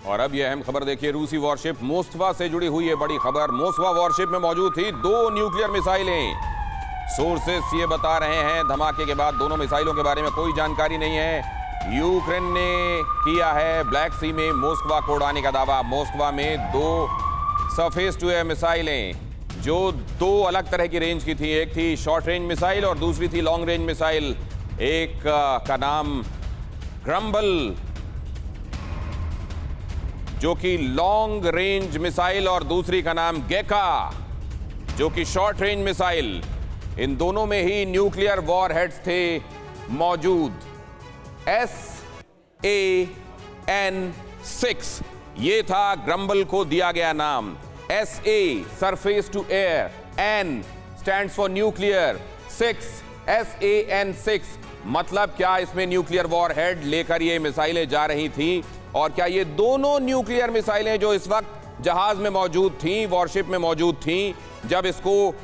और अब यह अहम खबर देखिए, रूसी वॉरशिप मोस्कवा से जुड़ी हुई है बड़ी खबर। मोस्कवा वॉरशिप में मौजूद थी 2 न्यूक्लियर मिसाइलें। सोर्सेस ये बता रहे हैं धमाके के बाद दोनों मिसाइलों के बारे में कोई जानकारी नहीं है। यूक्रेन ने किया है ब्लैक सी में मोस्कवा को उड़ाने का दावा। मोस्कवा में 2 सरफेस टू एयर मिसाइलें जो 2 अलग तरह की रेंज की थी, एक थी शॉर्ट रेंज मिसाइल और दूसरी थी लॉन्ग रेंज मिसाइल। एक का नाम ग्रम्बल जो कि लॉन्ग रेंज मिसाइल और दूसरी का नाम गेका जो कि शॉर्ट रेंज मिसाइल। इन दोनों में ही न्यूक्लियर वॉरहेड्स थे मौजूद। SAN-6 ये था ग्रम्बल को दिया गया नाम। SA surface to air, N stands for nuclear, 6 SAN-6 मतलब क्या इसमें न्यूक्लियर वॉरहेड लेकर ये मिसाइलें जा रही थी? और क्या ये दोनों न्यूक्लियर मिसाइलें जो इस वक्त जहाज में मौजूद थी, वॉरशिप में मौजूद थी, जब इसको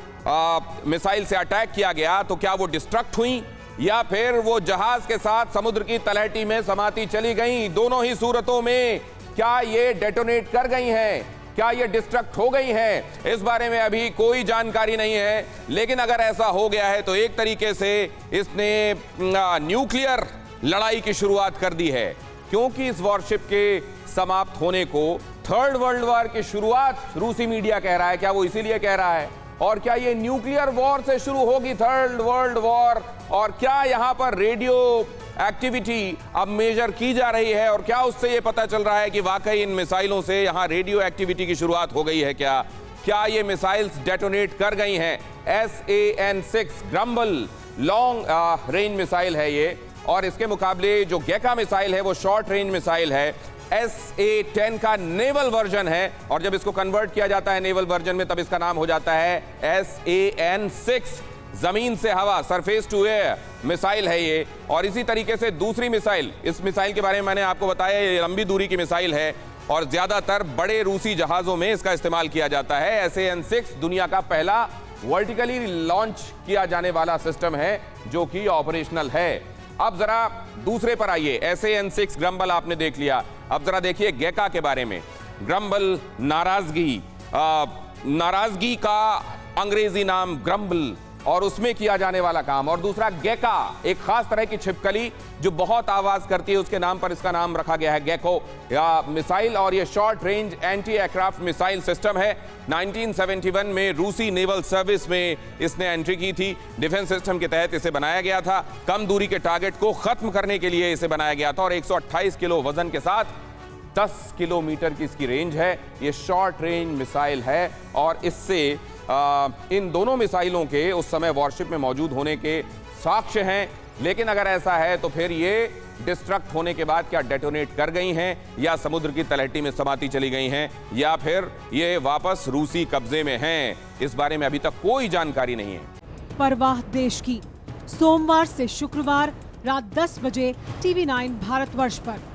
मिसाइल से अटैक किया गया तो क्या वो डिस्ट्रक्ट हुई या फिर वो जहाज के साथ समुद्र की तलहटी में समाती चली गई? दोनों ही सूरतों में क्या ये डेटोनेट कर गई हैं, क्या ये डिस्ट्रक्ट हो गई हैं, इस बारे में अभी कोई जानकारी नहीं है। लेकिन अगर ऐसा हो गया है तो एक तरीके से इसने न्यूक्लियर लड़ाई की शुरुआत कर दी है, क्योंकि इस वॉरशिप के समाप्त होने को थर्ड वर्ल्ड वॉर की शुरुआत रूसी मीडिया कह रहा है। क्या वो इसीलिए कह रहा है? और क्या ये न्यूक्लियर वॉर से शुरू होगी थर्ड वर्ल्ड वॉर? और क्या यहां पर रेडियो एक्टिविटी अब मेजर की जा रही है? और क्या उससे ये पता चल रहा है कि वाकई इन मिसाइलों से यहां रेडियो एक्टिविटी की शुरुआत हो गई है? क्या ये मिसाइल्स डेटोनेट कर गई हैं? SAN-6 grumble long range missile है ये, और इसके मुकाबले जो गेका मिसाइल है वो शॉर्ट रेंज मिसाइल है। SA-10 का नेवल वर्जन है, और जब इसको कन्वर्ट किया जाता है नेवल वर्जन में तब इसका नाम हो जाता है SAN-6 जमीन से हवा, सरफेस टू एयर मिसाइल है ये। और इसी तरीके से दूसरी मिसाइल, इस मिसाइल के बारे में मैंने आपको बताया, ये लंबी दूरी की मिसाइल है और ज्यादातर बड़े रूसी जहाजों में इसका इस्तेमाल किया जाता है। SAN-6 दुनिया का पहला वर्टिकली लॉन्च किया जाने वाला सिस्टम है जो कि ऑपरेशनल है। अब जरा दूसरे पर आइए। SAN-6 ग्रम्बल आपने देख लिया, अब जरा देखिए गेका के बारे में। ग्रम्बल नाराजगी का अंग्रेजी नाम ग्रम्बल और उसमें किया जाने वाला काम, और दूसरा गेका एक खास तरह की छिपकली जो बहुत आवाज करती है, उसके नाम पर इसका नाम रखा गया है गेको या मिसाइल। और ये short range anti aircraft missile system है। 1971 में रूसी नेवल सर्विस में इसने एंट्री की थी। डिफेंस सिस्टम के तहत इसे बनाया गया था। कम दूरी के टारगेट को खत्म करने के लिए इसे बनाया गया था और 128 किलो वजन के साथ 10 किलोमीटर की इसकी रेंज है। ये शॉर्ट रेंज मिसाइल है और इससे इन दोनों मिसाइलों के उस समय वॉरशिप में मौजूद होने के साक्ष्य हैं। लेकिन अगर ऐसा है तो फिर ये डिस्ट्रक्ट होने के बाद क्या डेटोनेट कर गई हैं या समुद्र की तलहटी में समाती चली गई हैं या फिर ये वापस रूसी कब्जे में हैं, इस बारे में अभी तक कोई जानकारी नहीं है। परवाह देश की, सोमवार से शुक्रवार रात 10 बजे TV9 भारतवर्ष पर।